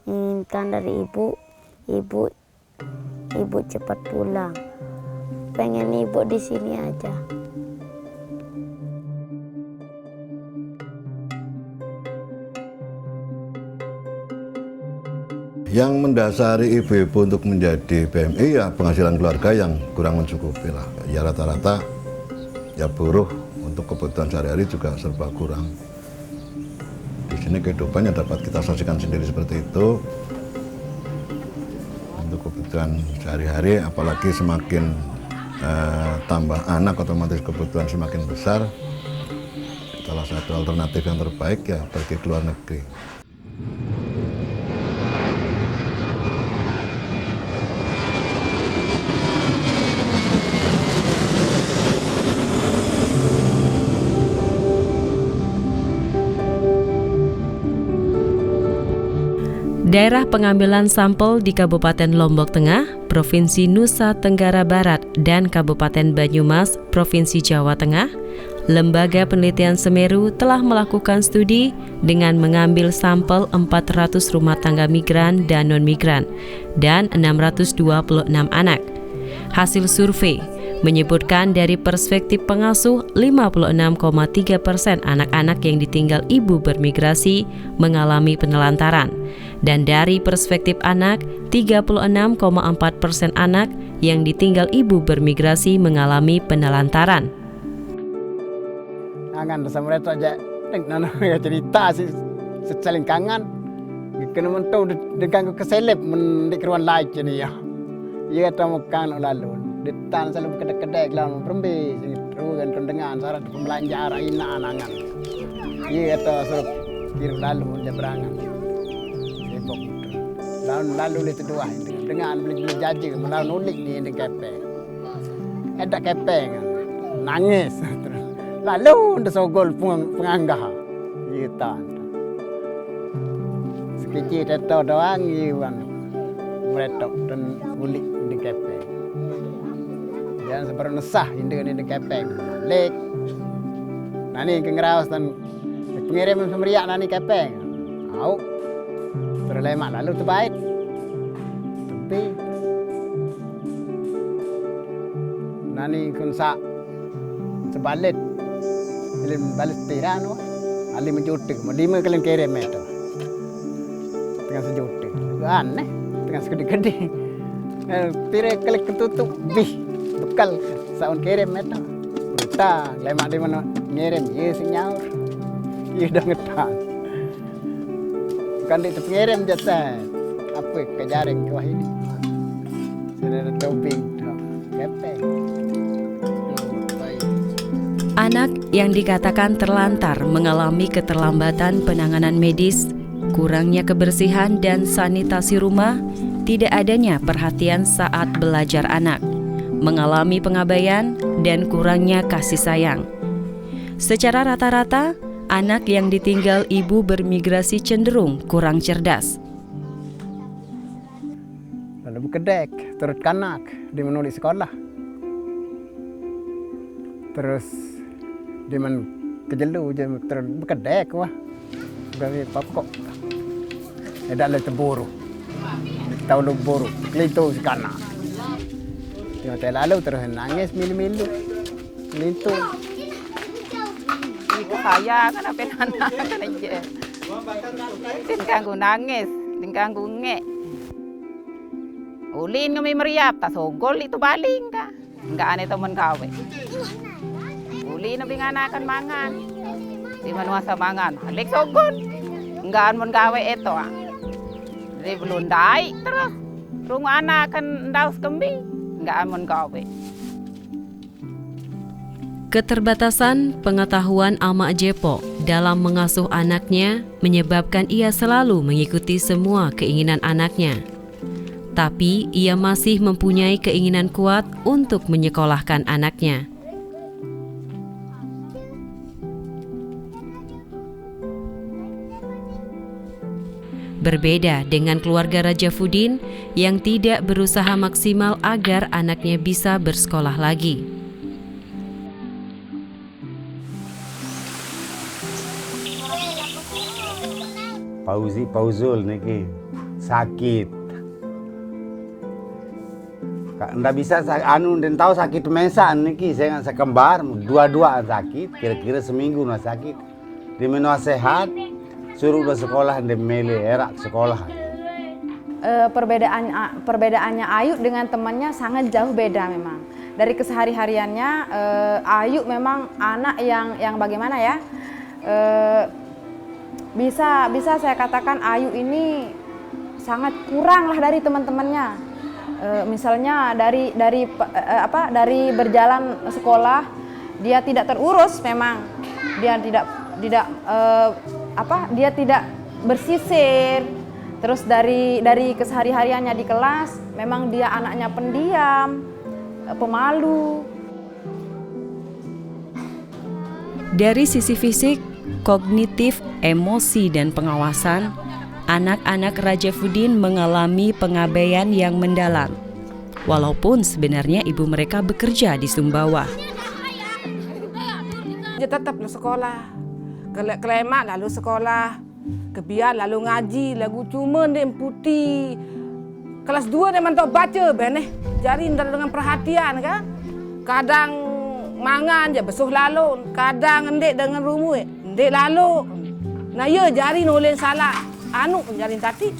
Minta dari ibu cepat pulang. Pengen ibu di sini aja. Yang mendasari ibu-ibu untuk menjadi PMI ya penghasilan keluarga yang kurang mencukupi lah. Ya rata-rata ya buruh untuk kebutuhan sehari-hari juga serba kurang. Di sini kehidupannya dapat kita saksikan sendiri seperti itu. Untuk kebutuhan sehari-hari, apalagi semakin tambah anak, otomatis kebutuhan semakin besar. Salah satu alternatif yang terbaik ya pergi ke luar negeri. Daerah pengambilan sampel di Kabupaten Lombok Tengah, Provinsi Nusa Tenggara Barat, dan Kabupaten Banyumas, Provinsi Jawa Tengah, Lembaga Penelitian Semeru telah melakukan studi dengan mengambil sampel 400 rumah tangga migran dan non-migran dan 626 anak. Hasil survei menyebutkan dari perspektif pengasuh, 56,3% anak-anak yang ditinggal ibu bermigrasi mengalami penelantaran. Dan dari perspektif anak, 36,4% anak yang ditinggal ibu bermigrasi mengalami penelantaran. Kangen sama mereka aja, cerita sih secaling kangen. Kena mentu dengan keselip mendikruan lain ni ya. Ia tahu kan lalu. Detan selalu kedek-kedek lalu perembi, rugan kendengan syarat pembelanja ina anangan. Ia tahu selalu kiri lalu menjebrangan. Lalu itu dua dengan beli jaji melawan ulik ni di kepeng. Ada kepeng nangis. Lalu untuk sogol penganggah. Kita. Sekecil itu doang iwan meretok dan ulik di kepeng. Jangan seperti nesah ini kepeng. Lek. Nani kengerawas dan pengirim semeriak nani kepeng. Au. Terlemak lalu terbaik. Tapi nani kunsa sebalit. Balit tirano. Ali menjutik. Lima kalian kirim itu. Tengah sejutik. Aneh. Tengah segede-gede. Tira kali ketutup. Bih. Bekal. Saun kirim itu. Berita. Lemak di mana ngirim. Iya senyaur. Iya dah ngetan. Kan itu pengirim jatah apa kejaring ke ini sini ada toping kepeng. Anak yang dikatakan terlantar mengalami keterlambatan penanganan medis, kurangnya kebersihan dan sanitasi rumah, tidak adanya perhatian saat belajar anak, mengalami pengabaian dan kurangnya kasih sayang. Secara rata-rata, anak yang ditinggal ibu bermigrasi cenderung kurang cerdas. Lalu kedek, turut kanak, dia menulis sekolah. Terus dia kejelu, terus kedek wah. Gawe pokok. Ada le teburu. Tahu lu buru, kelito si kanak. Dia lalu terus nangis milu-milu. Kelito. Saya kan apa anak kan aja. Tingkangku nangis, tingkangku ngek. Ulin kami meriap, tak sogol itu baling ka. Enggak aneh teman kawe. Ulin nabi nganakan mangan. Di manuasa mangan, alik sogol. Enggak aneh kawe itu ah. Jadi belum dai terus. Rumah anak kan daus kembi. Enggak aneh kawe. Keterbatasan pengetahuan Ama Jepo dalam mengasuh anaknya menyebabkan ia selalu mengikuti semua keinginan anaknya. Tapi ia masih mempunyai keinginan kuat untuk menyekolahkan anaknya. Berbeda dengan keluarga Raja Fudin yang tidak berusaha maksimal agar anaknya bisa bersekolah lagi. Pauzul niki sakit. Nggak bisa dan tahu sakit mesa niki saya kembar dua-dua sakit kira-kira seminggu nah sakit di menua sehat suruh udah sekolah di mele erak sekolah. Perbedaannya Ayu dengan temannya sangat jauh beda memang. Dari kesehari-hariannya Ayu memang anak yang bagaimana ya, bisa saya katakan Ayu ini sangat kurang lah dari teman-temannya. Misalnya dari berjalan sekolah dia tidak terurus memang, dia tidak bersisir. Terus dari kesehari-hariannya di kelas memang dia anaknya pendiam, pemalu. Dari sisi fisik, kognitif, emosi, dan pengawasan, anak-anak Rajafuddin mengalami pengabaian yang mendalam. Walaupun sebenarnya ibu mereka bekerja di Sumbawa. Dia tetap sekolah, kelemak lalu sekolah, kebiar lalu ngaji, lagu cuma dia putih. Kelas 2 dia mantap baca, beneh. Jari dengan perhatian kan. Kadang mangan je besuh lalu, kadang endek dengan rumu, endek lalu. Nah ya jari nulen salah, anu jari tadi.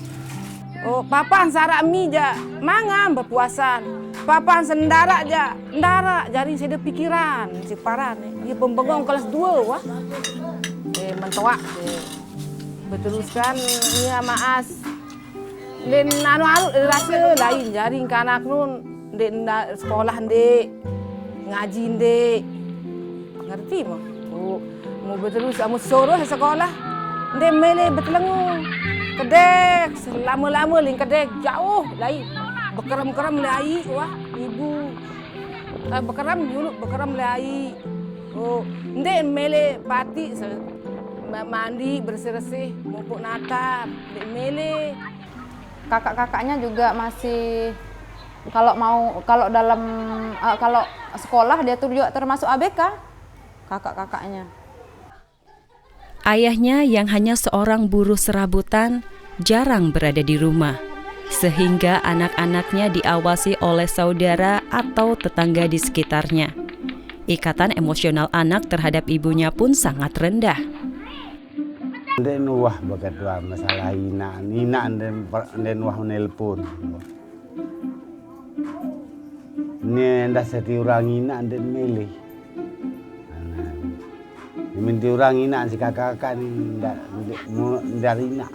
Oh, papan sarak mi je, mangan berpuasan. Papan sendara je, ndara jari saya ada pikiran, si paran. Dia pembengong kelas 2 wah. Mentoak. Berteruskan ya maas. Len anu rasa lain jari ke anak nun, ndek sekolah ndek, ngaji ndek. Ngerti mah? Oh, mau berterus amu suruh sekolah. Ndek mele betelengu. Kedek, selama-lama ling kedek jauh lain. Bekeram-keram lai wah ibu. Bekeram dulu bekeram lai. Oh, ndek mele pati mandi bersih-bersih, mupuk natap, ndek mele. Kakak-kakaknya juga masih kalau sekolah dia tuh juga termasuk ABK kakak-kakaknya. Ayahnya yang hanya seorang buruh serabutan jarang berada di rumah, sehingga anak-anaknya diawasi oleh saudara atau tetangga di sekitarnya. Ikatan emosional anak terhadap ibunya pun sangat rendah. Ndek nuwah bakat masalah ina ndek nuwah nelpon. Ni ndak seti orang ina ndek milih. Minti orang ina si kakak ni ndak ina.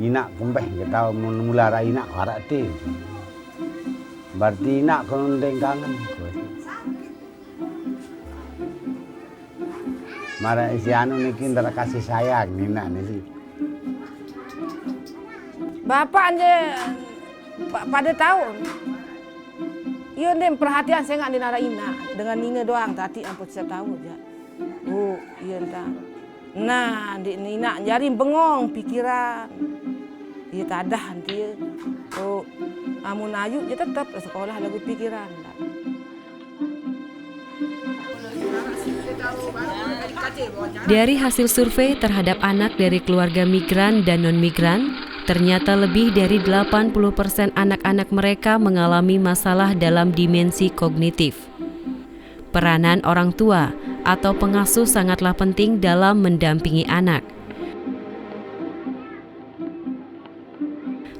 Ina kembeh ke tahu mula ina harak ti. Berarti ina kon ndek kangen. Mara si anu niki ndara kasih sayang nina ni. Bapak je pada tahun. Ia ndek perhatian saya nggak dinara ina dengan ninga doang tadi ampun saya tahu je. Oh, iya entah. Nah, di Nina jari bengong pikiran. Dia tak ada nanti. Oh, amun ayu dia tetap sekolah lagu pikiran. Dari hasil survei terhadap anak dari keluarga migran dan non-migran, ternyata lebih dari 80% anak-anak mereka mengalami masalah dalam dimensi kognitif. Peranan orang tua atau pengasuh sangatlah penting dalam mendampingi anak.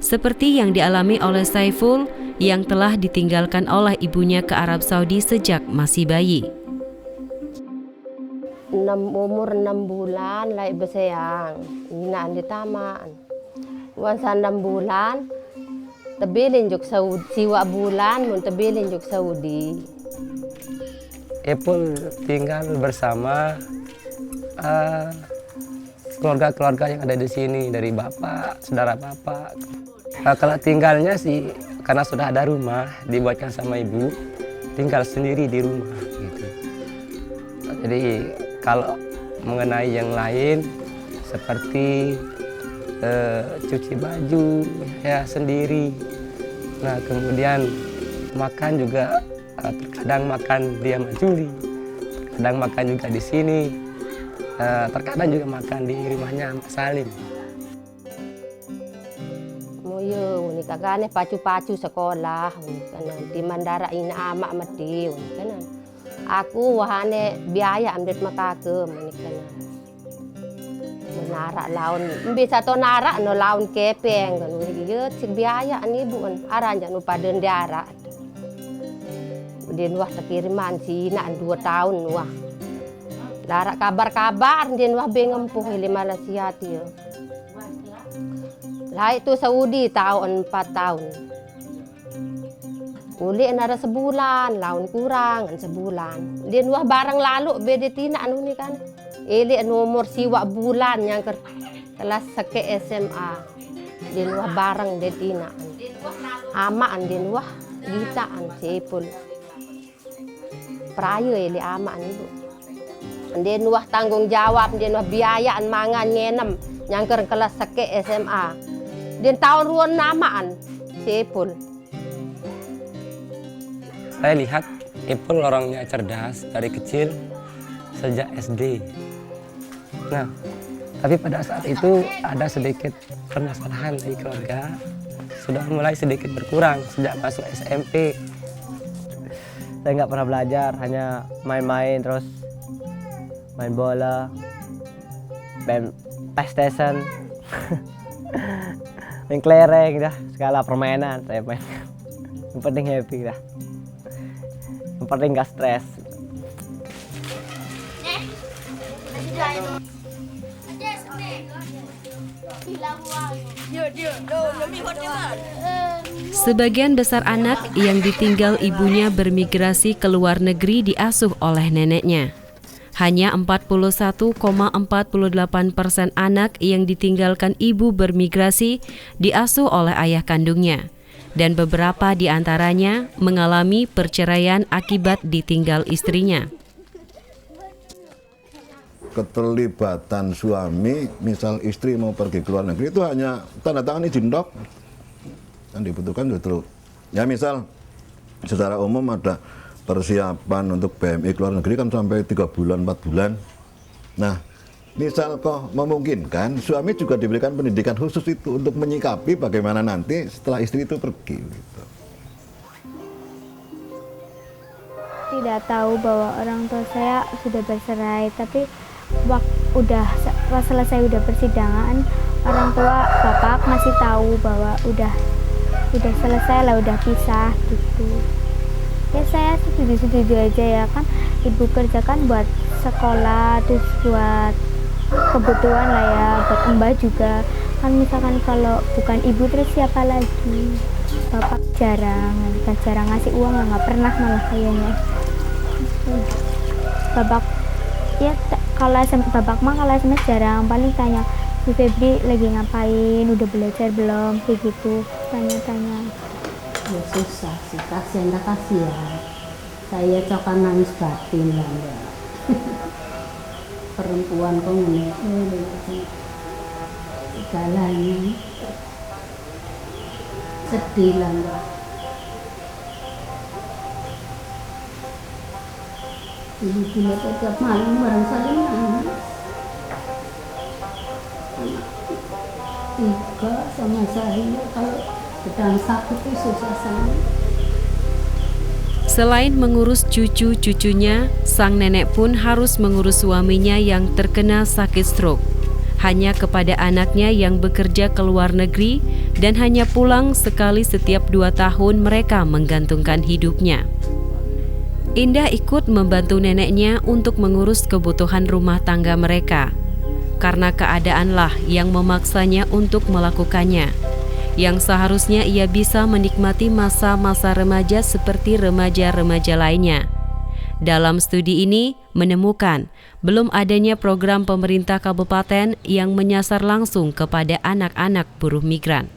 Seperti yang dialami oleh Saiful yang telah ditinggalkan oleh ibunya ke Arab Saudi sejak masih bayi. Umur 6 bulan lai beseang, inaan di taman. Wansa 6 bulan, tebilin juk Saudi, siwa bulan mun tebilin juk Saudi. Epul tinggal bersama keluarga-keluarga yang ada di sini, dari bapak, saudara bapak. Kalau tinggalnya sih karena sudah ada rumah dibuatkan sama ibu, tinggal sendiri di rumah gitu. Jadi kalau mengenai yang lain seperti cuci baju ya sendiri. Nah kemudian makan juga terkadang makan dia sama Juli, kadang makan juga di sini, terkadang juga makan di rumahnya Mas Salim. Kagane pacu-pacu sekolah kanan di mandara ina ama mati kanan. Aku wahane biaya amdet makake kanan. Menara laun bisa to nara no laun kepeng kan ye sik biaya ani bu aran janu paden diara. Dia wah terkiriman si nak 2 tahun wah. Lara kabar-kabar dia wah bengempuh di Malaysia dia. Lah itu Saudi tahun 4 tahun. Uli nara sebulan, laun kurang sebulan. Dia wah barang lalu bede tina anu ni kan. Eli nomor siwa bulan yang kelas seke SMA. Dia wah barang de tina. Amaan dia wah gitaan sepul. Prayo eli amaan ibu. Dia wah tanggung jawab, dia wah biayaan mangan ngenem yang kelas seke SMA. Dia tahun ruan namaan sepul. Saya lihat Ipul orangnya cerdas dari kecil sejak SD. Nah, tapi pada saat itu ada sedikit permasalahan di keluarga. Sudah mulai sedikit berkurang sejak masuk SMP. Saya nggak pernah belajar, hanya main-main terus main bola, main PlayStation, main kelereng dah, segala permainan saya main. Yang penting happy dah, yang penting nggak stres. Sebagian besar anak yang ditinggal ibunya bermigrasi ke luar negeri diasuh oleh neneknya. Hanya 41,48% anak yang ditinggalkan ibu bermigrasi diasuh oleh ayah kandungnya. Dan beberapa di antaranya mengalami perceraian akibat ditinggal istrinya. Keterlibatan suami, misal istri mau pergi ke luar negeri itu hanya tanda tangan izin dok. Yang dibutuhkan justru, ya misal secara umum ada persiapan untuk PMI ke luar negeri kan sampai 3 bulan, 4 bulan. Nah, misal kok memungkinkan, suami juga diberikan pendidikan khusus itu untuk menyikapi bagaimana nanti setelah istri itu pergi. Gitu. Tidak tahu bahwa orang tua saya sudah bercerai, tapi pas selesai udah persidangan, orang tua bapak masih tahu bahwa udah selesai lah, udah pisah gitu. Ya saya setuju aja ya, kan ibu kerja kan buat sekolah, terus buat kebutuhan lah ya, buat mbak juga. Kan misalkan kalau bukan ibu terus siapa lagi? Bapak jarang ngasih uang, nggak pernah malah kayaknya. Bapak ya kalau bapak mah kalau SMS jarang, paling tanya si Febri lagi ngapain, udah belajar belum, kayak gitu, tanya-tanya. Ya susah sih, kasihan saya cokan nangis batin lah mbak. Perempuan kok ngene segalanya sedih lah mbak. Ibu-ibu tiap malam bareng saling nangis. Tiga sama saya kalau sedang sakit itu susah sangat. Selain mengurus cucu-cucunya, sang nenek pun harus mengurus suaminya yang terkena sakit stroke. Hanya kepada anaknya yang bekerja ke luar negeri dan hanya pulang sekali setiap 2 tahun mereka menggantungkan hidupnya. Indah ikut membantu neneknya untuk mengurus kebutuhan rumah tangga mereka. Karena keadaanlah yang memaksanya untuk melakukannya. Yang seharusnya ia bisa menikmati masa-masa remaja seperti remaja-remaja lainnya. Dalam studi ini menemukan belum adanya program pemerintah kabupaten yang menyasar langsung kepada anak-anak buruh migran.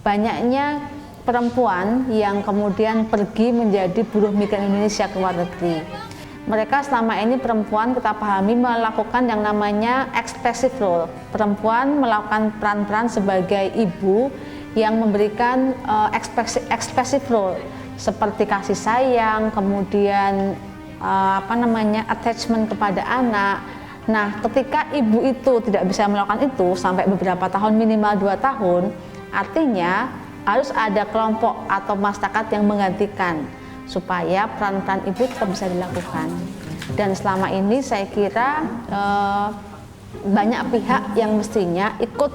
Banyaknya perempuan yang kemudian pergi menjadi buruh migran Indonesia ke luar negeri. Mereka selama ini perempuan kita pahami melakukan yang namanya expressive role. Perempuan melakukan peran-peran sebagai ibu yang memberikan expressive role seperti kasih sayang, kemudian attachment kepada anak. Nah, ketika ibu itu tidak bisa melakukan itu sampai beberapa tahun, minimal 2 tahun, artinya harus ada kelompok atau masyarakat yang menggantikan supaya peran-peran ibu tetap bisa dilakukan. Dan selama ini saya kira banyak pihak yang mestinya ikut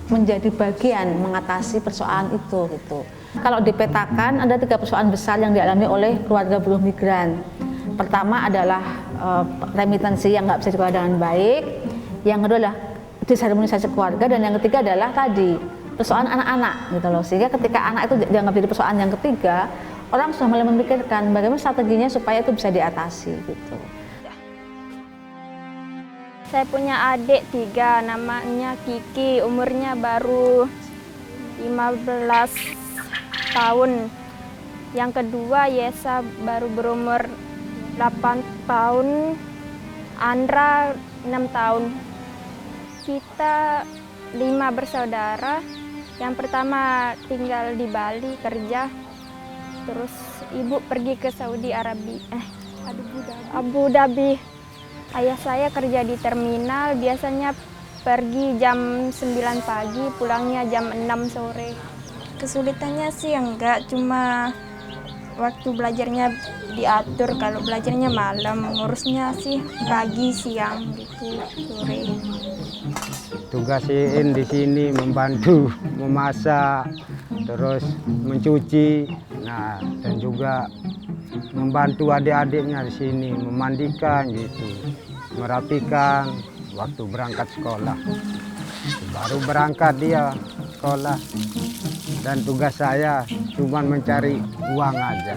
menjadi bagian mengatasi persoalan itu gitu. Kalau dipetakan ada 3 persoalan besar yang dialami oleh keluarga buruh migran. Pertama adalah remitansi yang nggak bisa dikelola dengan baik. Yang kedua adalah disharmonisasi keluarga, dan yang ketiga adalah tadi persoalan anak-anak gitu loh. Sehingga ketika anak itu dianggap jadi persoalan yang ketiga, orang sudah mulai memikirkan bagaimana strateginya supaya itu bisa diatasi gitu. Saya punya adik 3, namanya Kiki, umurnya baru 15 tahun. Yang kedua Yesa, baru berumur 8 tahun. Andra 6 tahun. Kita 5 bersaudara. Yang pertama tinggal di Bali kerja. Terus ibu pergi ke Saudi Arabia, Abu Dhabi. Ayah saya kerja di terminal, biasanya pergi jam 9 pagi, pulangnya jam 6 sore. Kesulitannya sih enggak, cuma waktu belajarnya diatur, kalau belajarnya malam, ngurusnya sih pagi, siang gitu, sore. Tugasin di sini membantu memasak, terus mencuci, nah dan juga membantu adik-adiknya di sini memandikan gitu, merapikan waktu berangkat sekolah. Baru berangkat dia sekolah, dan tugas saya cuma mencari uang aja.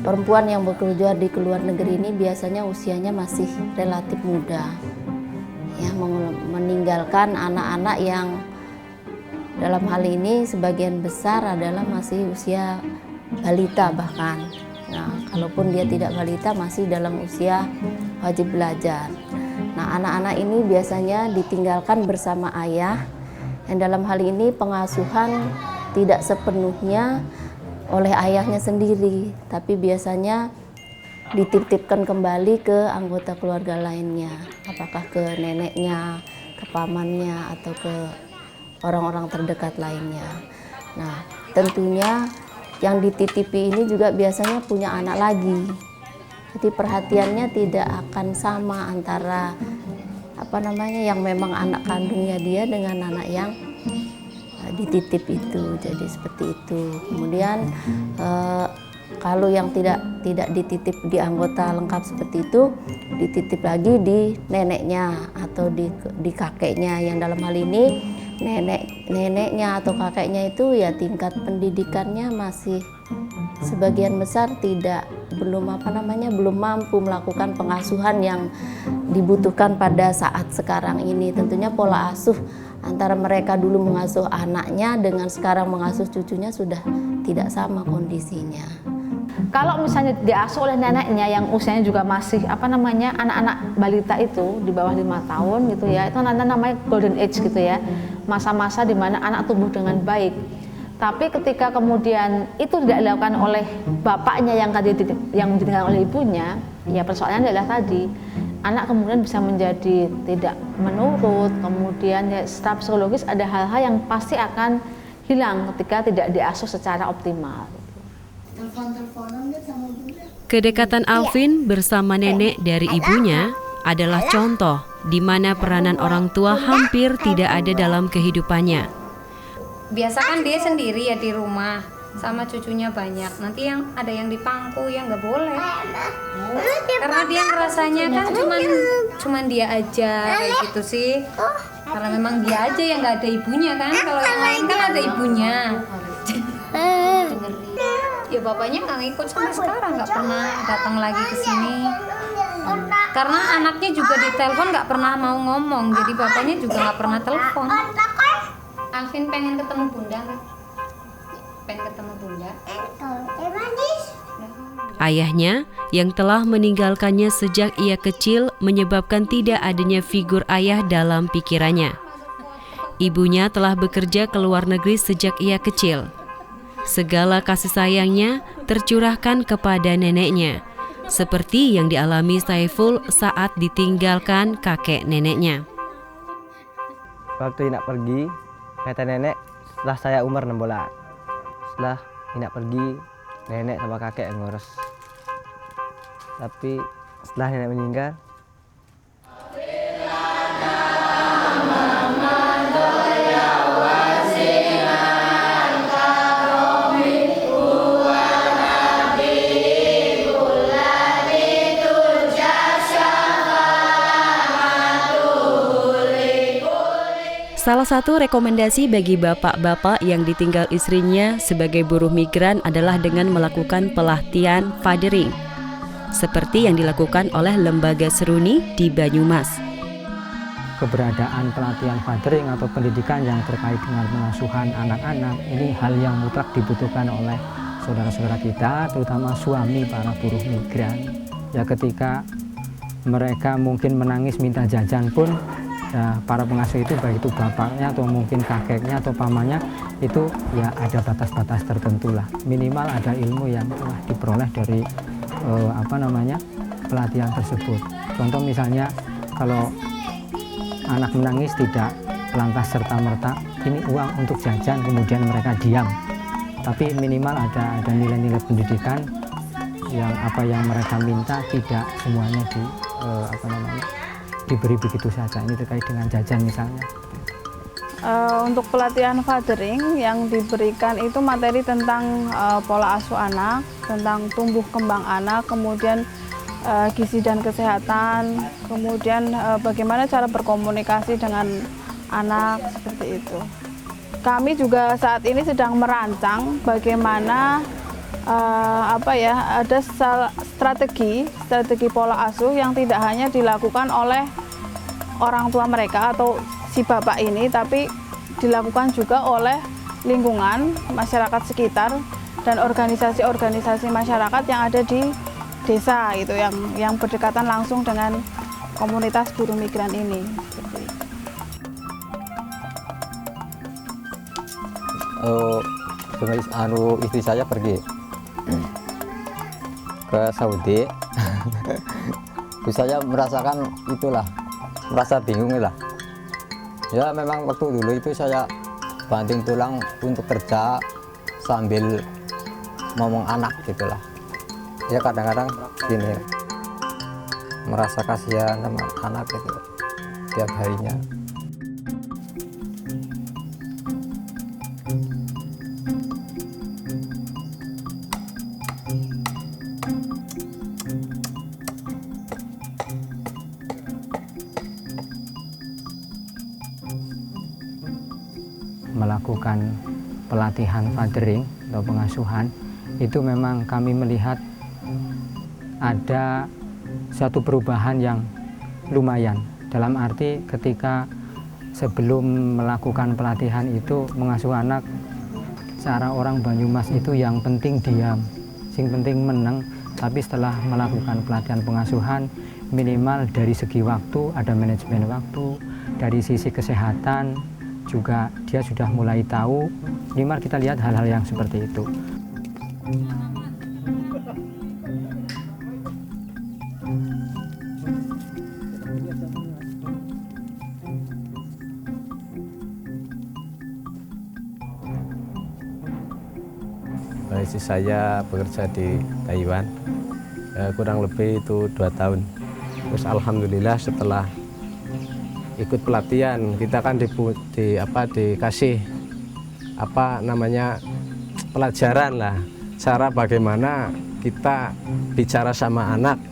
Perempuan yang bekerja di luar negeri ini biasanya usianya masih relatif muda, ya, meninggalkan anak-anak yang dalam hal ini sebagian besar adalah masih usia balita bahkan. Nah, kalaupun dia tidak balita masih dalam usia wajib belajar. Nah, anak-anak ini biasanya ditinggalkan bersama ayah, yang dalam hal ini pengasuhan tidak sepenuhnya oleh ayahnya sendiri, tapi biasanya dititipkan kembali ke anggota keluarga lainnya, apakah ke neneknya, ke pamannya, atau ke orang-orang terdekat lainnya. Nah, tentunya yang dititipi ini juga biasanya punya anak lagi, jadi perhatiannya tidak akan sama antara yang memang anak kandungnya dia dengan anak yang dititip itu. Jadi seperti itu. Kemudian kalau yang tidak dititip di anggota lengkap seperti itu, dititip lagi di neneknya atau di kakeknya, yang dalam hal ini neneknya atau kakeknya itu ya tingkat pendidikannya masih sebagian besar belum mampu melakukan pengasuhan yang dibutuhkan pada saat sekarang ini. Tentunya pola asuh antara mereka dulu mengasuh anaknya dengan sekarang mengasuh cucunya sudah tidak sama kondisinya. Kalau misalnya diasuh oleh neneknya yang usianya juga masih anak-anak balita itu di bawah 5 tahun gitu ya, itu namanya golden age gitu ya, masa-masa di mana anak tumbuh dengan baik. Tapi ketika kemudian itu tidak dilakukan oleh bapaknya yang ditinggalkan oleh ibunya, ya persoalannya adalah tadi anak kemudian bisa menjadi tidak menurut, kemudian ya secara psikologis ada hal-hal yang pasti akan hilang ketika tidak diasuh secara optimal. Kedekatan Alvin bersama nenek dari ibunya adalah contoh di mana peranan orang tua hampir tidak ada dalam kehidupannya. Biasa kan dia sendiri ya di rumah, sama cucunya banyak. Nanti ada yang dipangku ya nggak boleh. Karena dia ngerasanya kan cuman dia aja kayak gitu sih. Karena memang dia aja yang nggak ada ibunya kan. Kalau yang lain kan ada ibunya. Ya bapaknya nggak ngikut sampai sekarang, nggak pernah datang lagi ke sini. Karena anaknya juga ditelepon nggak pernah mau ngomong, jadi bapaknya juga nggak pernah telepon. Alvin pengen ketemu bunda kan? Pengen ketemu bunda. Ayahnya yang telah meninggalkannya sejak ia kecil menyebabkan tidak adanya figur ayah dalam pikirannya. Ibunya telah bekerja ke luar negeri sejak ia kecil. segala kasih sayangnya tercurahkan kepada neneknya, seperti yang dialami Saiful saat ditinggalkan kakek neneknya. Waktu Inak pergi, kata nenek, setelah saya umur 6 bulan. Setelah Inak pergi, nenek sama kakek yang ngurus. Tapi setelah nenek meninggal, Salah satu rekomendasi bagi bapak-bapak yang ditinggal istrinya sebagai buruh migran adalah dengan melakukan pelatihan fathering, seperti yang dilakukan oleh Lembaga Seruni di Banyumas. Keberadaan pelatihan fathering atau pendidikan yang terkait dengan pengasuhan anak-anak ini hal yang mutlak dibutuhkan oleh saudara-saudara kita, terutama suami para buruh migran. Ya, ketika mereka mungkin menangis minta jajan pun, ya, para pengasuh itu, baik itu bapaknya atau mungkin kakeknya atau pamannya, itu ya ada batas-batas tertentu lah. Minimal ada ilmu yang telah diperoleh dari pelatihan tersebut. Contoh misalnya kalau anak menangis tidak lantas serta-merta ini uang untuk jajan kemudian mereka diam, tapi minimal ada nilai-nilai pendidikan yang apa yang mereka minta tidak semuanya diberi begitu saja. Ini terkait dengan jajan misalnya. Untuk pelatihan fathering yang diberikan itu materi tentang pola asuh anak, tentang tumbuh kembang anak, kemudian gizi dan kesehatan, kemudian bagaimana cara berkomunikasi dengan anak, seperti itu. Kami juga saat ini sedang merancang bagaimana ada strategi pola asuh yang tidak hanya dilakukan oleh orang tua mereka atau si bapak ini, tapi dilakukan juga oleh lingkungan masyarakat sekitar dan organisasi-organisasi masyarakat yang ada di desa itu yang berdekatan langsung dengan komunitas buruh migran ini. Istri saya pergi ke Saudi. Saya merasakan merasa bingung lah. Ya memang waktu dulu itu saya banting tulang untuk kerja sambil ngomong anak gitulah. Ya kadang-kadang gini, merasa kasihan sama anak itu tiap harinya. Melakukan pelatihan fathering atau pengasuhan itu memang kami melihat ada satu perubahan yang lumayan, dalam arti ketika sebelum melakukan pelatihan itu mengasuh anak, cara orang Banyumas itu yang penting diam, sing penting meneng. Tapi setelah melakukan pelatihan pengasuhan, minimal dari segi waktu ada manajemen waktu, dari sisi kesehatan juga dia sudah mulai tahu. Minimal kita lihat hal-hal yang seperti itu. Istri saya bekerja di Taiwan, kurang lebih itu 2 tahun. Terus alhamdulillah setelah ikut pelatihan kita kan dikasih pelajaran lah, cara bagaimana kita bicara sama anak.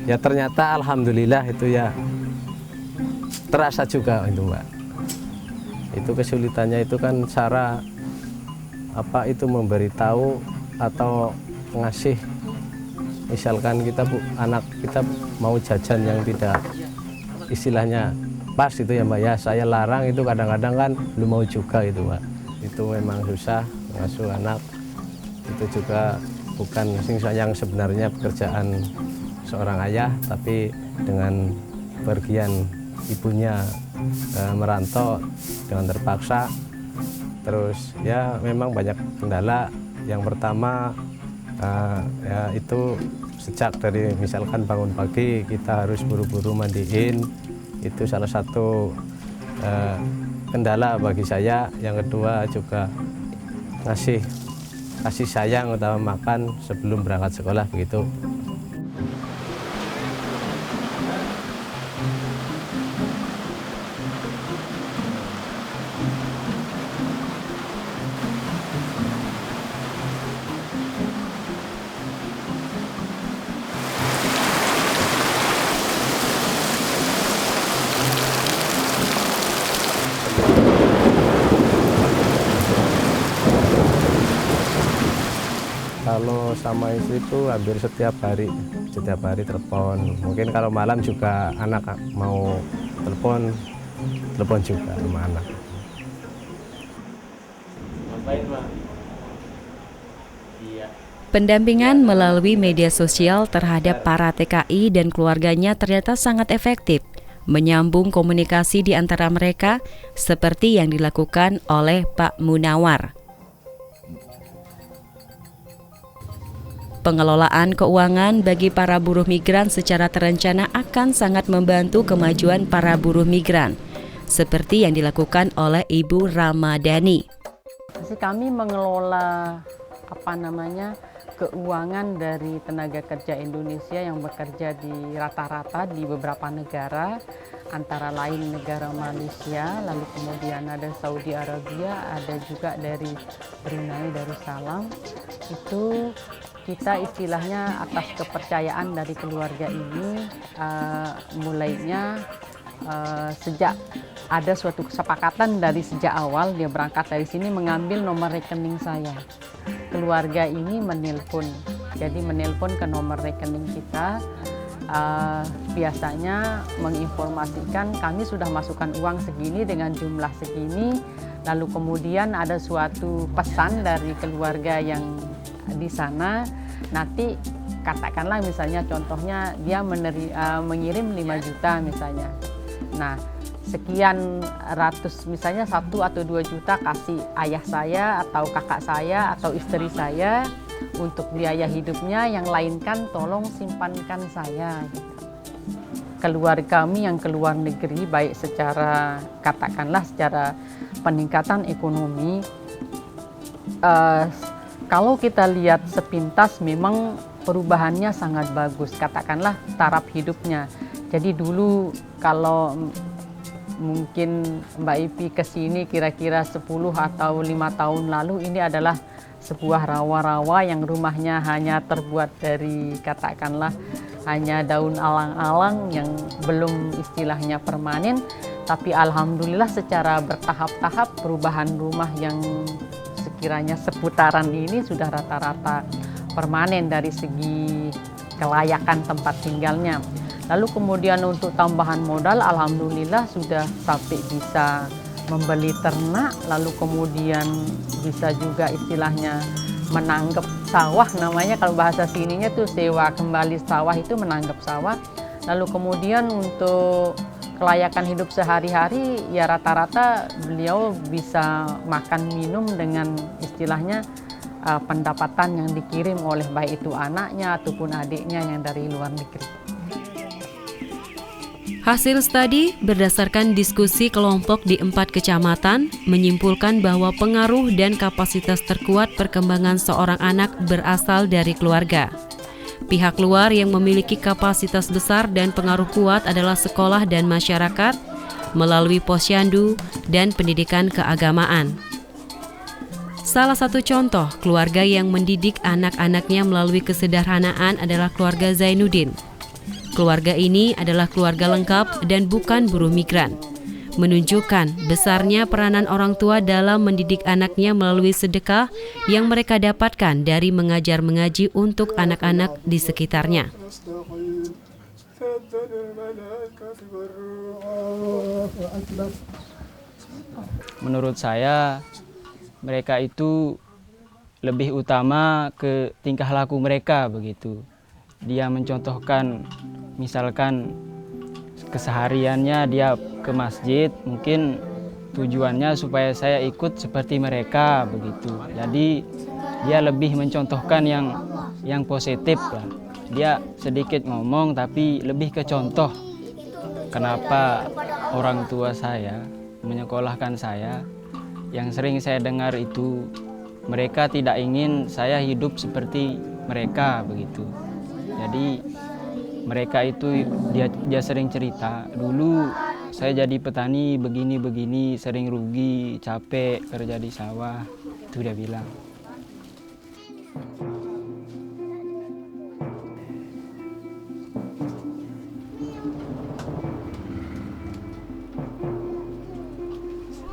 Ya ternyata alhamdulillah itu ya terasa juga itu Mbak. Itu kesulitannya itu kan cara memberitahu atau ngasih, misalkan anak kita mau jajan yang tidak istilahnya pas itu ya Mbak ya, saya larang itu kadang-kadang kan belum mau juga itu Mbak. Itu memang susah ngasuh anak, itu juga bukan yang sebenarnya pekerjaan seorang ayah, tapi dengan pergian ibunya merantau dengan terpaksa terus ya memang banyak kendala. Yang pertama ya itu sejak dari misalkan bangun pagi kita harus buru-buru mandiin, itu salah satu kendala bagi saya. Yang kedua juga kasih sayang utama makan sebelum berangkat sekolah begitu. Kalau sama istri itu hampir setiap hari telepon. Mungkin kalau malam juga anak mau telepon juga sama anak. Pendampingan melalui media sosial terhadap para TKI dan keluarganya ternyata sangat efektif, menyambung komunikasi di antara mereka seperti yang dilakukan oleh Pak Munawar. Pengelolaan keuangan bagi para buruh migran secara terencana akan sangat membantu kemajuan para buruh migran, seperti yang dilakukan oleh Ibu Ramadhani. Kami mengelola keuangan dari tenaga kerja Indonesia yang bekerja di rata-rata di beberapa negara, antara lain negara Malaysia, lalu kemudian ada Saudi Arabia, ada juga dari Brunei Darussalam. Itu kita istilahnya atas kepercayaan dari keluarga ini, mulainya sejak ada suatu kesepakatan dari sejak awal dia berangkat dari sini mengambil nomor rekening saya. Keluarga ini menelpon ke nomor rekening kita, biasanya menginformasikan kami sudah masukkan uang segini dengan jumlah segini, lalu kemudian ada suatu pesan dari keluarga yang di sana, nanti katakanlah misalnya contohnya dia mengirim 5 juta misalnya. Nah, sekian ratus misalnya 1 atau 2 juta kasih ayah saya atau kakak saya atau istri saya untuk biaya hidupnya, yang lain kan tolong simpankan saya gitu. Keluarga kami yang keluar negeri, baik secara katakanlah secara peningkatan ekonomi, kalau kita lihat sepintas memang perubahannya sangat bagus, katakanlah taraf hidupnya. Jadi dulu kalau mungkin Mbak Ipi ke sini kira-kira 10 atau 5 tahun lalu, ini adalah sebuah rawa-rawa yang rumahnya hanya terbuat dari katakanlah hanya daun alang-alang yang belum istilahnya permanen, tapi alhamdulillah secara bertahap-tahap perubahan rumah yang sekiranya seputaran ini sudah rata-rata permanen dari segi kelayakan tempat tinggalnya. Lalu kemudian untuk tambahan modal, alhamdulillah sudah sampai bisa membeli ternak, lalu kemudian bisa juga istilahnya menanggap sawah, namanya kalau bahasa sininya tuh sewa kembali sawah, itu menanggap sawah. Lalu kemudian untuk kelayakan hidup sehari-hari ya rata-rata beliau bisa makan minum dengan istilahnya pendapatan yang dikirim oleh baik itu anaknya ataupun adiknya yang dari luar negeri. Hasil studi berdasarkan diskusi kelompok di 4 kecamatan menyimpulkan bahwa pengaruh dan kapasitas terkuat perkembangan seorang anak berasal dari keluarga. Pihak luar yang memiliki kapasitas besar dan pengaruh kuat adalah sekolah dan masyarakat melalui posyandu dan pendidikan keagamaan. Salah satu contoh keluarga yang mendidik anak-anaknya melalui kesederhanaan adalah keluarga Zainuddin. Keluarga ini adalah keluarga lengkap dan bukan buruh migran, menunjukkan besarnya peranan orang tua dalam mendidik anaknya melalui sedekah yang mereka dapatkan dari mengajar mengaji untuk anak-anak di sekitarnya. Menurut saya, mereka itu lebih utama ke tingkah laku mereka begitu. Dia mencontohkan misalkan kesehariannya dia ke masjid, mungkin tujuannya supaya saya ikut seperti mereka begitu. Jadi dia lebih mencontohkan yang positif lah. Dia sedikit ngomong tapi lebih ke contoh. Kenapa orang tua saya menyekolahkan saya? Yang sering saya dengar itu mereka tidak ingin saya hidup seperti mereka begitu. Jadi mereka itu dia sering cerita, dulu saya jadi petani begini-begini, sering rugi, capek kerja di sawah, itu dia bilang.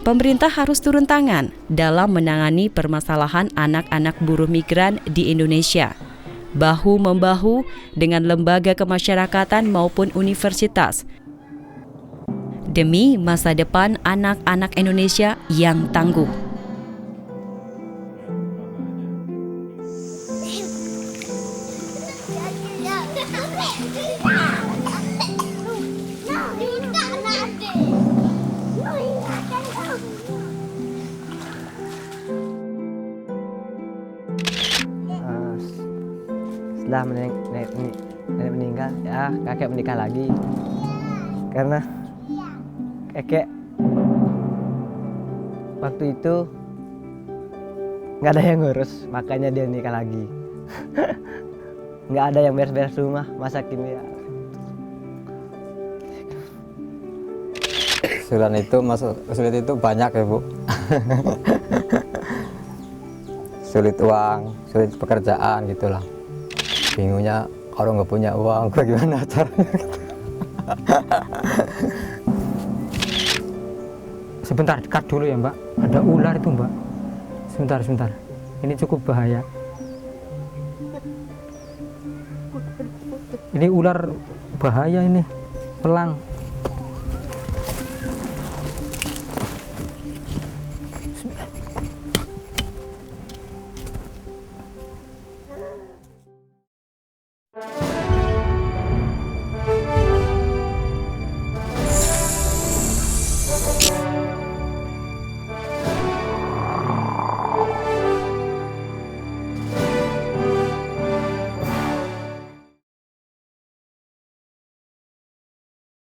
Pemerintah harus turun tangan dalam menangani permasalahan anak-anak buruh migran di Indonesia. Bahu-membahu dengan lembaga kemasyarakatan maupun universitas demi masa depan anak-anak Indonesia yang tangguh. Setelah nenek meninggal, ya kakek menikah lagi. Karena kakek waktu itu nggak ada yang ngurus, makanya dia nikah lagi. Nggak ada yang beres-beres rumah, masakin dia. Sulit itu banyak ya, Bu. Sulit uang, sulit pekerjaan gitulah. Bingungnya kalau nggak punya uang, bagaimana caranya? Sebentar, dekat dulu ya Mbak. Ada ular itu Mbak. Sebentar. Ini cukup bahaya. Ini ular bahaya ini, pelang.